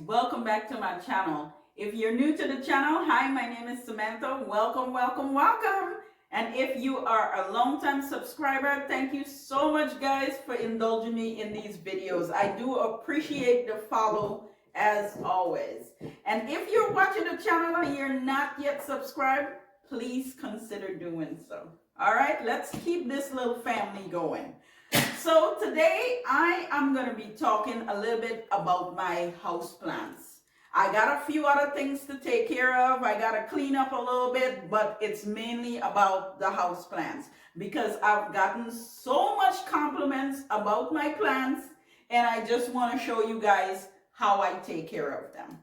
welcome back to my channel. If you're new to the channel, hi, my name is Samantha. Welcome, welcome, welcome. And if you are a long-time subscriber, thank you so much, guys, for indulging me in these videos. I do appreciate the follow as always. And if you're watching the channel and you're not yet subscribed, please consider doing so. All right, let's keep this little family going. So today I am going to be talking a little bit about my house plants. I got a few other things to take care of. I got to clean up a little bit, but it's mainly about the house plants because I've gotten so much compliments about my plants and I just want to show you guys how I take care of them.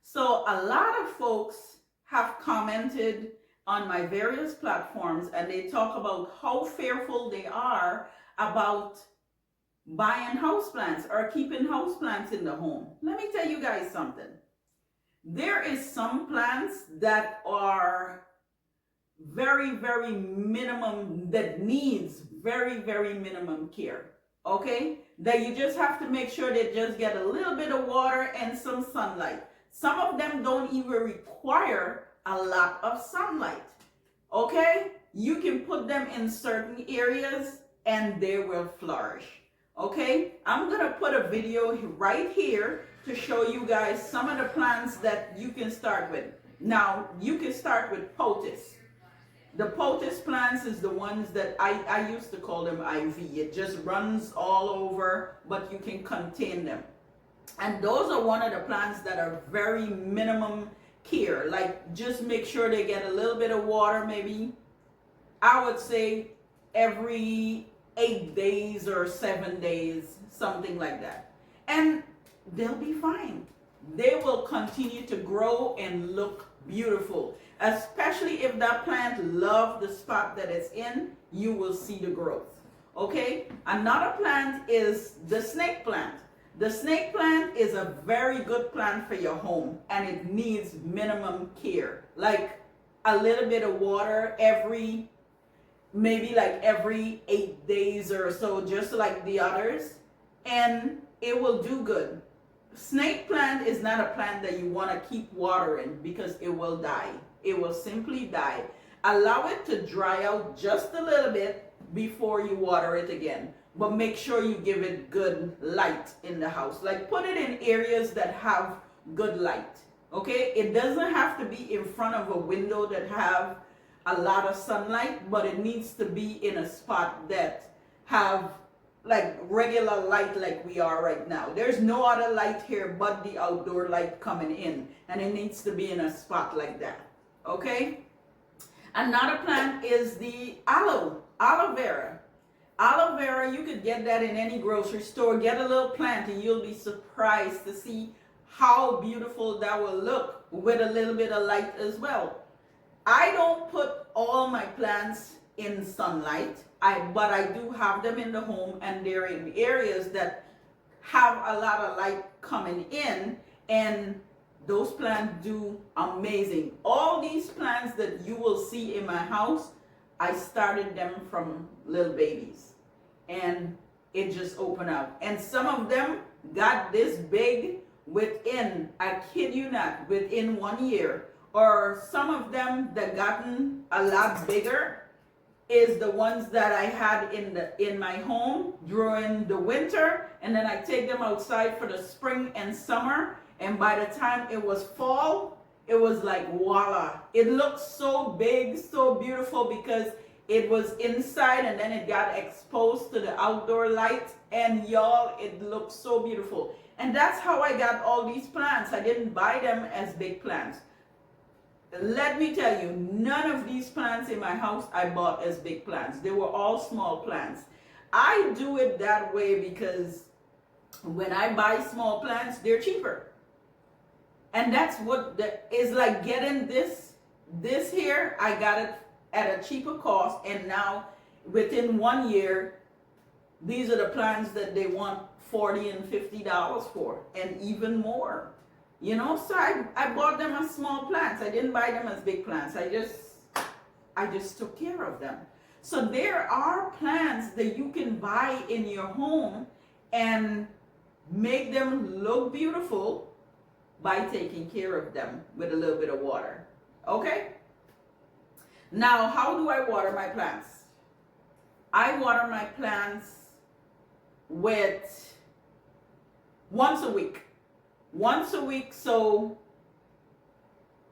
So a lot of folks have commented on my various platforms and they talk about how fearful they are about buying houseplants or keeping houseplants in the home. Let me tell you guys something. There is some plants that are very, very minimum, that needs very, very minimum care. Okay? That you just have to make sure they just get a little bit of water and some sunlight. Some of them don't even require a lot of sunlight. Okay? You can put them in certain areas and they will flourish. Okay, I'm gonna put a video right here to show you guys some of the plants that you can start with. Now, you can start with pothos. The pothos plants is the ones that I used to call them IV. It just runs all over, but you can contain them. And those are one of the plants that are very minimum care. Like, just make sure they get a little bit of water, maybe, I would say, every 8 days or 7 days, something like that. And they'll be fine. They will continue to grow and look beautiful. Especially if that plant loves the spot that it's in, you will see the growth. Okay? Another plant is the snake plant. The snake plant is a very good plant for your home and it needs minimum care. Like a little bit of water maybe like every 8 days or so, just like the others, and it will do good. Snake plant is not a plant that you want to keep watering because it will die. It will simply die. Allow it to dry out just a little bit before you water it again, but make sure you give it good light in the house. Like, put it in areas that have good light. Okay, it doesn't have to be in front of a window that have a lot of sunlight, but it needs to be in a spot that have like regular light like we are right now. There's no other light here but the outdoor light coming in, and it needs to be in a spot like that. Okay, another plant is the aloe vera. Aloe vera, you could get that in any grocery store. Get a little plant and you'll be surprised to see how beautiful that will look with a little bit of light as well. I don't put all my plants in sunlight, but I do have them in the home, and they're in areas that have a lot of light coming in, and those plants do amazing. All these plants that you will see in my house, I started them from little babies, and it just opened up. And some of them got this big within, I kid you not, within 1 year. Or some of them that gotten a lot bigger is the ones that I had in my home during the winter, and then I take them outside for the spring and summer, and by the time it was fall, it was like voila. It looked so big, so beautiful because it was inside and then it got exposed to the outdoor light, and y'all, it looked so beautiful. And that's how I got all these plants. I didn't buy them as big plants. Let me tell you, none of these plants in my house I bought as big plants. They were all small plants. I do it that way because when I buy small plants, they're cheaper. And that's what is like getting this here. I got it at a cheaper cost, and now within 1 year, these are the plants that they want $40 and $50 for, and even more. You know, so I bought them as small plants. I didn't buy them as big plants. I just took care of them. So there are plants that you can buy in your home and make them look beautiful by taking care of them with a little bit of water. Okay? Now, how do I water my plants? I water my plants with once a week. Once a week, so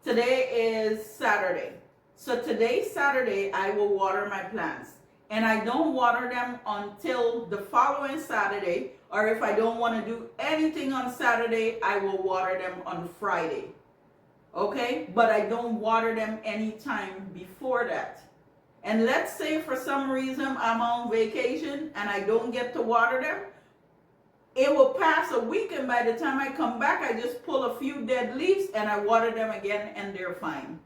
today is Saturday. So today, Saturday, I will water my plants. And I don't water them until the following Saturday, or if I don't want to do anything on Saturday, I will water them on Friday. Okay? But I don't water them anytime before that. And let's say for some reason I'm on vacation and I don't get to water them, it will pass a week, and by the time I come back, I just pull a few dead leaves and I water them again and they're fine.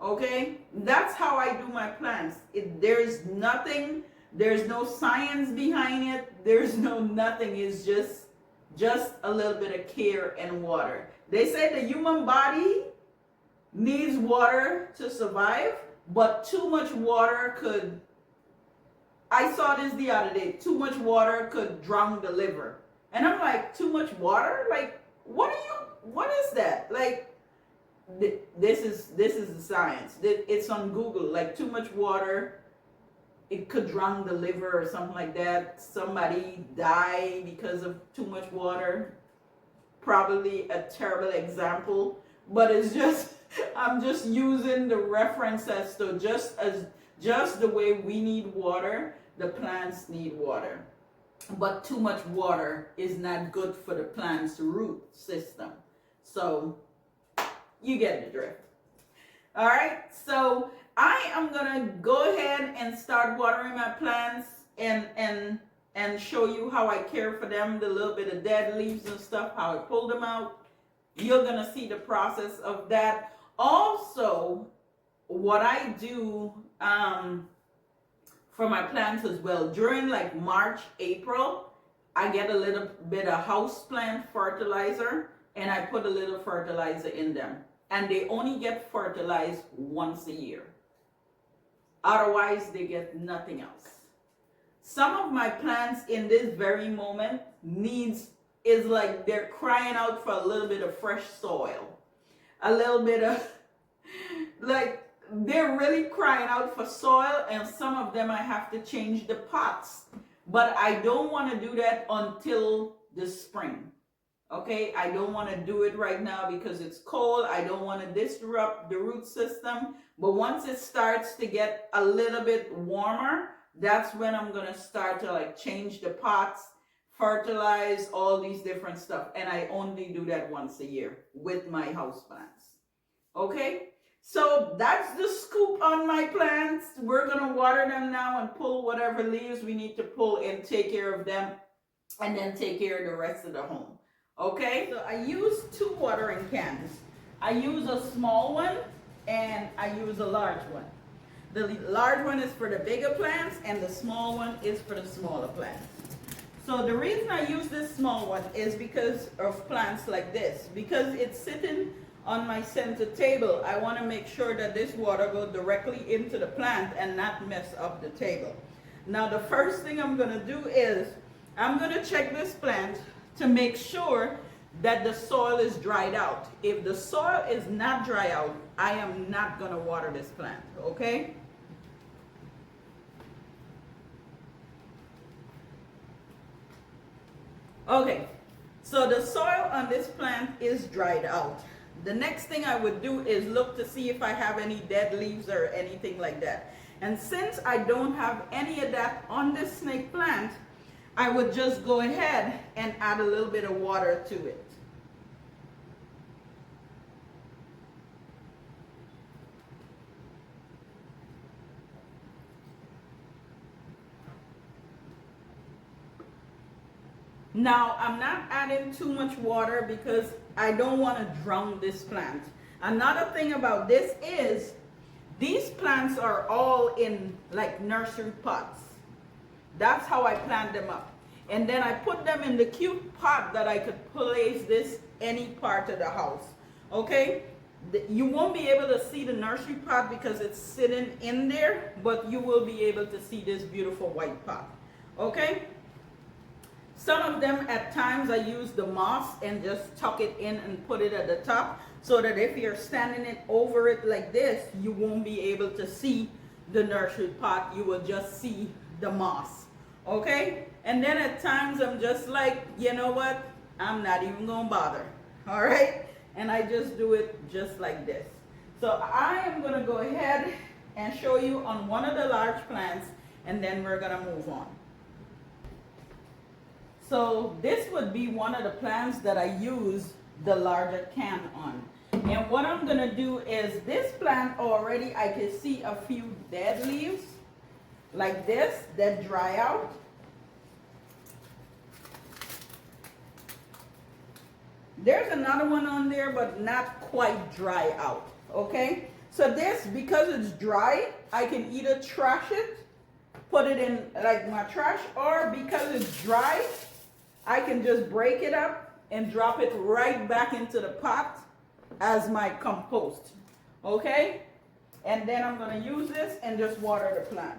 Okay? That's how I do my plants. There's nothing, there's no science behind it. There's no nothing. It's just a little bit of care and water. They say the human body needs water to survive, but too much water could, I saw this the other day, too much water could drown the liver. And I'm like, too much water? Like, what is that? Like, this is the science. It's on Google. Like, too much water, it could drown the liver or something like that. Somebody die because of too much water. Probably a terrible example, but it's just, I'm just using the reference as to just the way we need water, the plants need water. But too much water is not good for the plant's root system. So you get the drift. All right, so I am gonna go ahead and start watering my plants and show you how I care for them, the little bit of dead leaves and stuff, how I pull them out. You're gonna see the process of that. Also, what I do for my plants as well, during like March, April, I get a little bit of houseplant fertilizer and I put a little fertilizer in them. And they only get fertilized once a year. Otherwise, they get nothing else. Some of my plants in this very moment is like they're crying out for a little bit of fresh soil. A little bit of, like, they're really crying out for soil, and some of them I have to change the pots. But I don't want to do that until the spring. Okay, I don't want to do it right now because it's cold. I don't want to disrupt the root system. But once it starts to get a little bit warmer, that's when I'm going to start to like change the pots, fertilize, all these different stuff. And I only do that once a year with my houseplants. Okay, so that's the scoop on my plants. We're going to water them now and pull whatever leaves we need to pull and take care of them, and then take care of the rest of the home. Okay, so I use 2 watering cans. I use a small one and I use a large one. The large one is for the bigger plants and the small one is for the smaller plants. So the reason I use this small one is because of plants like this. Because it's sitting on my center table, I want to make sure that this water goes directly into the plant and not mess up the table. Now the first thing I'm going to do is I'm going to check this plant to make sure that the soil is dried out. If the soil is not dry out, I am not going to water this plant, okay? Okay, so the soil on this plant is dried out. The next thing I would do is look to see if I have any dead leaves or anything like that. And since I don't have any of that on this snake plant, I would just go ahead and add a little bit of water to it. Now, I'm not adding too much water because I don't want to drown this plant. Another thing about this is these plants are all in like nursery pots. That's how I plant them up. And then I put them in the cute pot that I could place this any part of the house. Okay? You won't be able to see the nursery pot because it's sitting in there, but you will be able to see this beautiful white pot. Okay? Some of them, at times, I use the moss and just tuck it in and put it at the top, so that if you're standing it over it like this, you won't be able to see the nursery pot. You will just see the moss. Okay? And then at times I'm just like, you know what? I'm not even gonna bother. All right? And I just do it just like this. So I am gonna go ahead and show you on one of the large plants, and then we're gonna move on. So this would be one of the plants that I use the larger can on. And what I'm gonna do is, this plant already, I can see a few dead leaves like this that dry out. There's another one on there, but not quite dry out. Okay, so this, because it's dry, I can either trash it, put it in like my trash, or because it's dry, I can just break it up and drop it right back into the pot as my compost. Okay, and then I'm going to use this and just water the plant.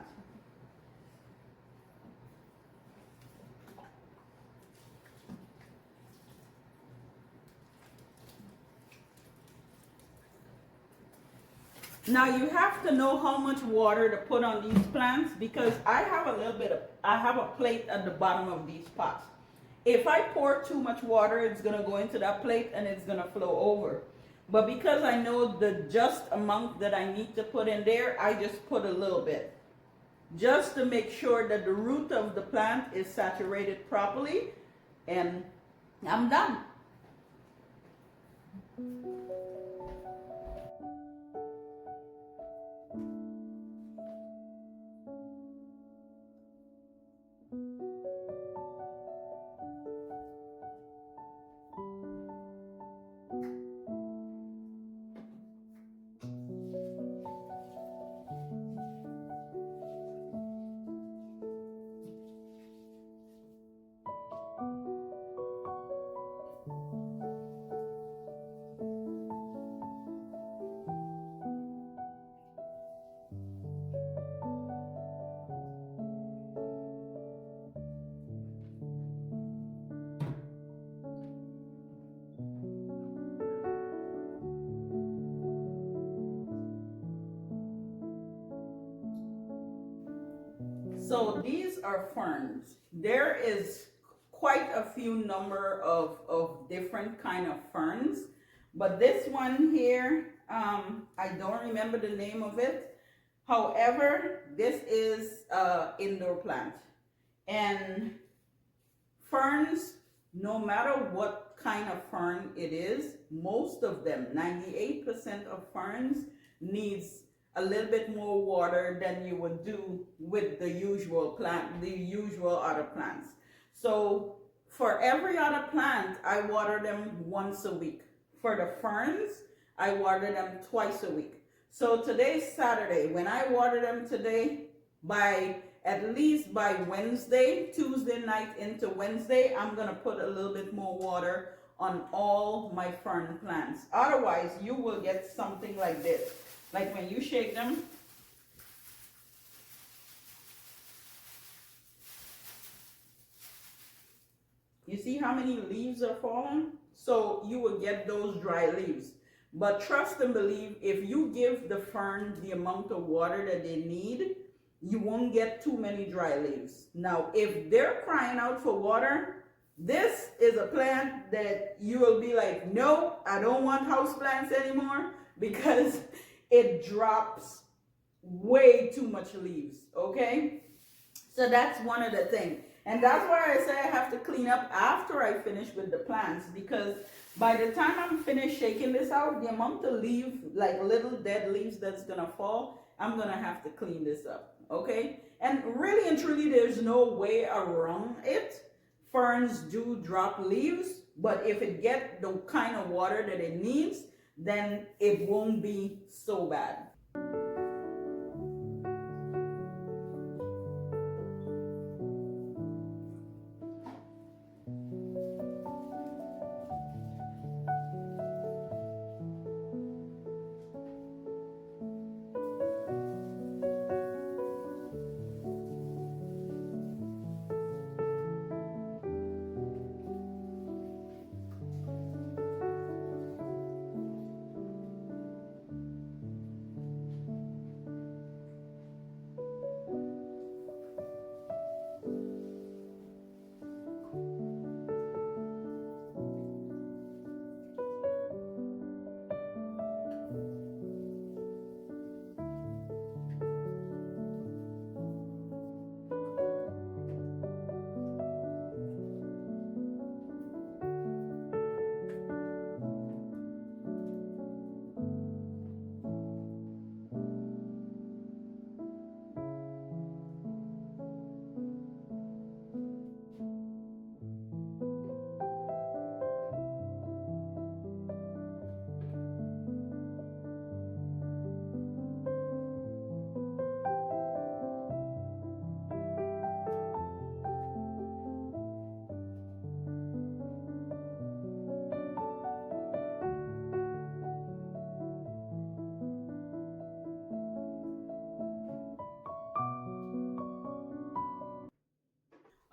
Now you have to know how much water to put on these plants, because I have a plate at the bottom of these pots. If I pour too much water, it's gonna go into that plate and it's gonna flow over. But because I know the just amount that I need to put in there, I just put a little bit, just to make sure that the root of the plant is saturated properly, and I'm done. So these are ferns. There is quite a few number of different kind of ferns, but this one here, I don't remember the name of it. However, this is indoor plant. And ferns, no matter what kind of fern it is, most of them, 98% of ferns, needs a little bit more water than you would do with the usual plant, the usual other plants. So for every other plant, I water them once a week. For the ferns, I water them twice a week. So today's Saturday. When I water them today, at least by Wednesday, Tuesday night into Wednesday, I'm gonna put a little bit more water on all my fern plants. Otherwise, you will get something like this. Like when you shake them, you see how many leaves are falling? So you will get those dry leaves. But trust and believe, if you give the fern the amount of water that they need, you won't get too many dry leaves. Now, if they're crying out for water, this is a plant that you will be like, no, I don't want house plants anymore, because it drops way too much leaves. Okay, so that's one of the things, and that's why I say I have to clean up after I finish with the plants, because by the time I'm finished shaking this out, the amount of leaves, like little dead leaves that's gonna fall, I'm gonna have to clean this up. Okay, and really and truly, there's no way around it. Ferns do drop leaves, but if it gets the kind of water that it needs, then it won't be so bad.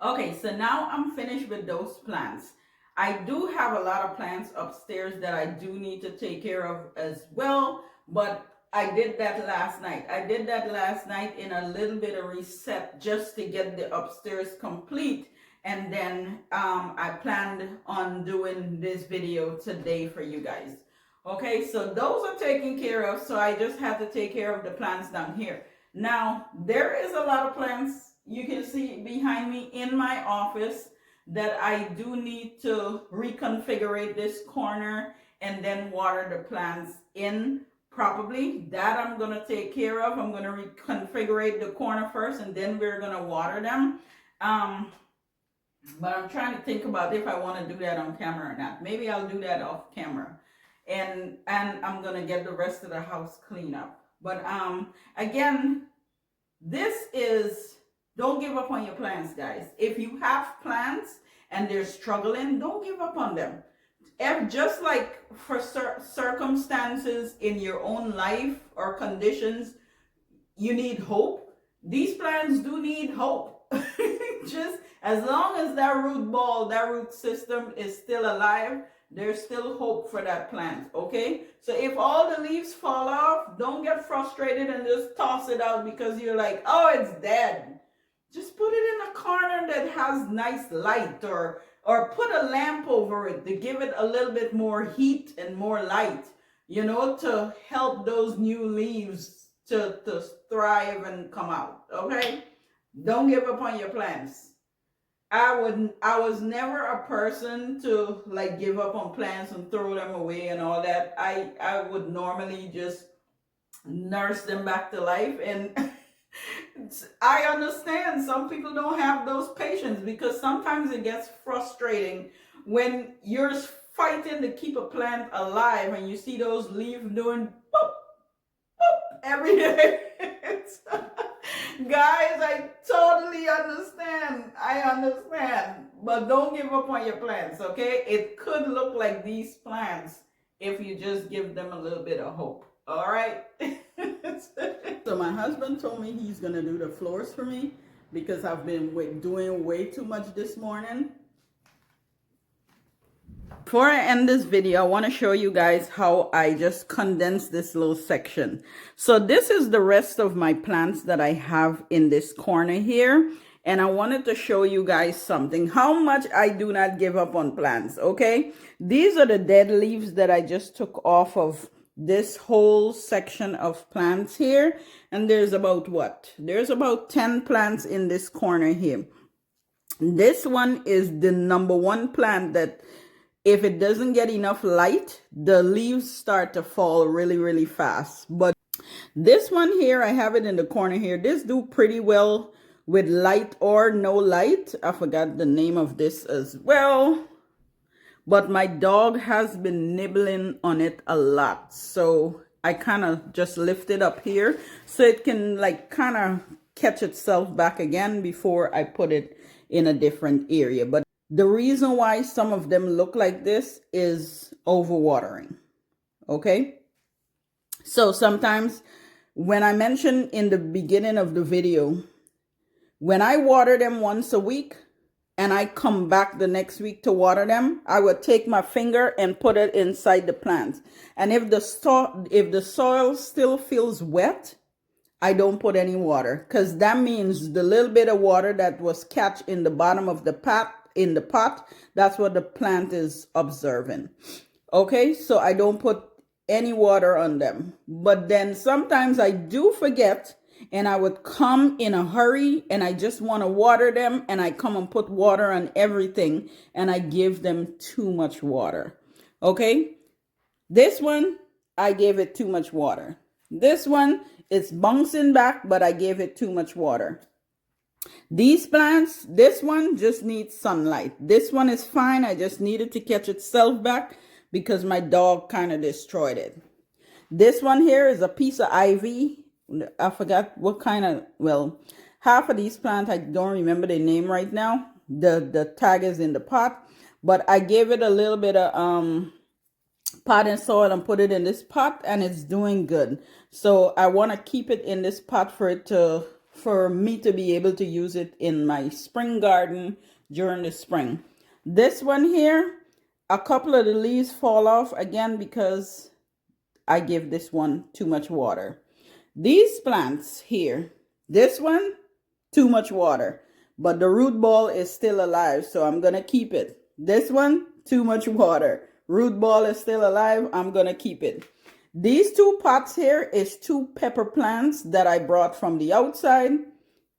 Okay, so now I'm finished with those plants. I do have a lot of plants upstairs that I do need to take care of as well, but I did that last night. I did that last night in a little bit of reset just to get the upstairs complete. And then I planned on doing this video today for you guys. Okay, so those are taken care of. So I just have to take care of the plants down here. Now, there is a lot of plants you can see behind me in my office that I do need to reconfigure this corner and then water the plants in properly. That I'm going to take care of. I'm going to reconfigure the corner first and then we're going to water them. But I'm trying to think about if I want to do that on camera or not. Maybe I'll do that off camera. And I'm going to get the rest of the house clean up. But again, this is, don't give up on your plants, guys. If you have plants and they're struggling, don't give up on them. Just like for circumstances in your own life or conditions, you need hope. These plants do need hope. Just as long as that root ball, that root system is still alive, there's still hope for that plant, okay? So if all the leaves fall off, don't get frustrated and just toss it out because you're like, oh, it's dead. Just put it in a corner that has nice light, or put a lamp over it to give it a little bit more heat and more light, you know, to help those new leaves to thrive and come out, okay? Don't give up on your plants. I was never a person to like give up on plants and throw them away and all that. I would normally just nurse them back to life. And I understand some people don't have those patience because sometimes it gets frustrating when you're fighting to keep a plant alive and you see those leaves doing boop, boop every day. Guys, I totally understand. I understand. But don't give up on your plants, okay? It could look like these plants if you just give them a little bit of hope. All right? So my husband told me he's going to do the floors for me because I've been doing way too much this morning. Before I end this video, I want to show you guys how I just condensed this little section. So this is the rest of my plants that I have in this corner here. And I wanted to show you guys something, how much I do not give up on plants, okay? These are the dead leaves that I just took off of this whole section of plants here. And there's about what? There's about 10 plants in this corner here. This one is the number one plant that if it doesn't get enough light, the leaves start to fall really, really fast. But this one here, I have it in the corner here. This do pretty well with light or no light. I forgot the name of this as well. But my dog has been nibbling on it a lot. So I kind of just lift it up here so it can like kind of catch itself back again before I put it in a different area. But the reason why some of them look like this is overwatering, okay? So sometimes when I mentioned in the beginning of the video, when I water them once a week and I come back the next week to water them, I would take my finger and put it inside the plants. And if the soil still feels wet, I don't put any water because that means the little bit of water that was catch in the bottom of the pot, that's what the plant is observing. Okay, so I don't put any water on them. But then sometimes I do forget and I would come in a hurry and I just want to water them and I come and put water on everything and I give them too much water. Okay, this one, I gave it too much water. This one, it's bouncing back, but I gave it too much water. These plants, this one just needs sunlight. This one is fine. I just needed to catch itself back because my dog kind of destroyed it. This one here is a piece of ivy. I forgot what kind of, well, half of these plants, I don't remember the name right now. The tag is in the pot, but I gave it a little bit of potting soil and put it in this pot and it's doing good. So I want to keep it in this pot for it to for me to be able to use it in my spring garden during the spring. This one here, a couple of the leaves fall off again because I give this one too much water. These plants here, this one, too much water, but the root ball is still alive, so I'm gonna keep it. This one, too much water. Root ball is still alive, I'm gonna keep it. These two pots here is two pepper plants that I brought from the outside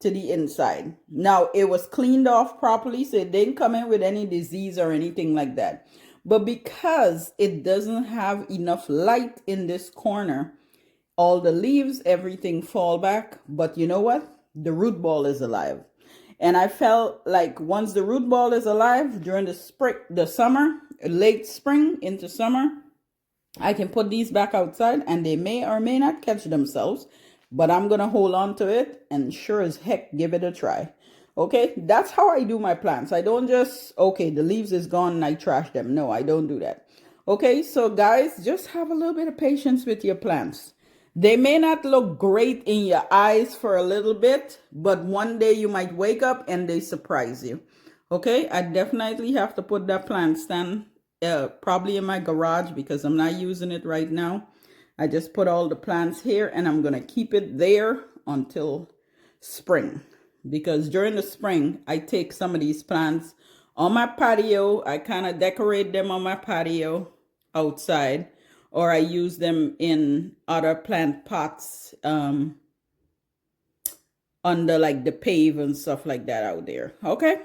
to the inside. Now, it was cleaned off properly, so it didn't come in with any disease or anything like that. But because it doesn't have enough light in this corner, all the leaves, everything fall back. But you know what? The root ball is alive. And I felt like once the root ball is alive during the spring, the summer, late spring into summer, I can put these back outside and they may or may not catch themselves, but I'm going to hold on to it and sure as heck give it a try. Okay, that's how I do my plants. I don't just, okay, the leaves is gone and I trash them. No, I don't do that. Okay, so guys, just have a little bit of patience with your plants. They may not look great in your eyes for a little bit, but one day you might wake up and they surprise you. Okay, I definitely have to put that plant stand probably in my garage because I'm not using it right now. I just put all the plants here and I'm going to keep it there until spring. Because during the spring, I take some of these plants on my patio. I kind of decorate them on my patio outside. Or I use them in other plant pots under like the pave and stuff like that out there. Okay.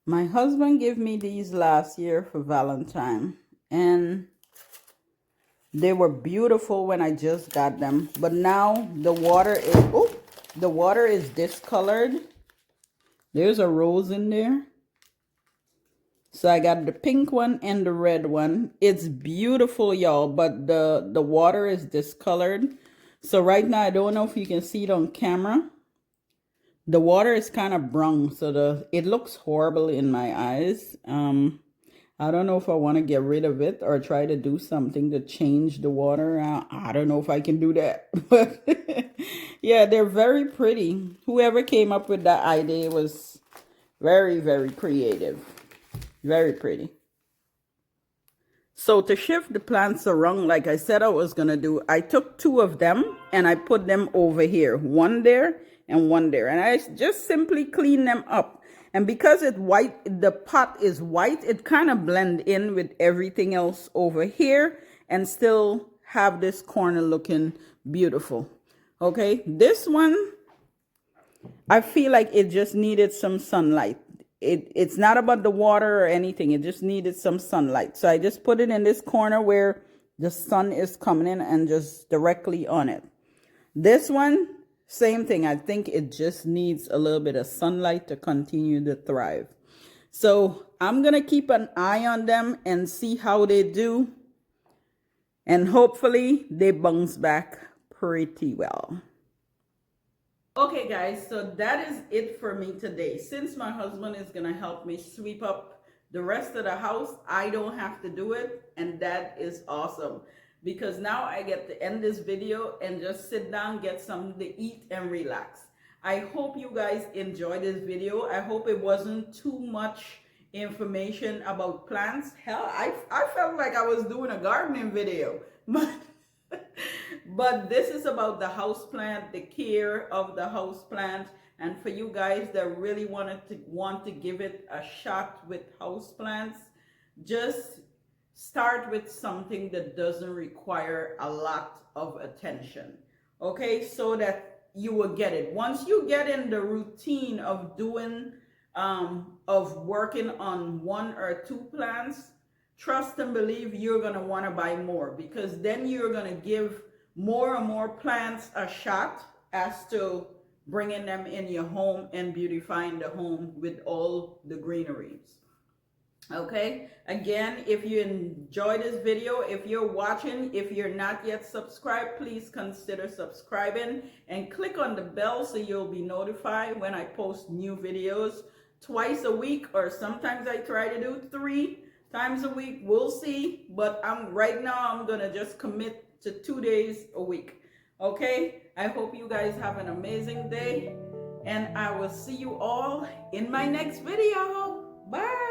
My husband gave me these last year for Valentine. And they were beautiful when I just got them. But now the water is discolored. There's a rose in there. So I got the pink one and the red one. It's beautiful, y'all, but the water is discolored. So right now, I don't know if you can see it on camera. The water is kind of brown, so it looks horrible in my eyes. I don't know if I want to get rid of it or try to do something to change the water. I don't know if I can do that. But yeah, they're very pretty. Whoever came up with that idea was very, very creative. Very pretty. So to shift the plants around, like I said I was going to do, I took two of them and I put them over here. One there and one there. And I just simply clean them up. And because it's white, the pot is white, it kind of blend in with everything else over here and still have this corner looking beautiful. Okay, this one, I feel like it just needed some sunlight. It's not about the water or anything. It just needed some sunlight. So I just put it in this corner where the sun is coming in and just directly on it. This one, same thing. I think it just needs a little bit of sunlight to continue to thrive. So I'm going to keep an eye on them and see how they do. And hopefully they bounce back pretty well. Okay, guys, so that is it for me today. Since my husband is going to help me sweep up the rest of the house, I don't have to do it. And that is awesome. Because now I get to end this video and just sit down, get something to eat and relax. I hope you guys enjoyed this video. I hope it wasn't too much information about plants. Hell, I felt like I was doing a gardening video. But this is about the house plant, the care of the house plant. And for you guys that really want to give it a shot with house plants, just start with something that doesn't require a lot of attention, okay, so that you will get it. Once you get in the routine of doing of working on one or two plants, trust and believe you're going to want to buy more, because then you're going to give more and more plants a shot as to bringing them in your home and beautifying the home with all the greeneries. Okay, again, if you enjoyed this video, if you're watching, if you're not yet subscribed, please consider subscribing and click on the bell so you'll be notified when I post new videos twice a week, or sometimes I try to do 3 times a week. We'll see, but right now I'm gonna just commit to 2 days a week. Okay, I hope you guys have an amazing day, and I will see you all in my next video. Bye.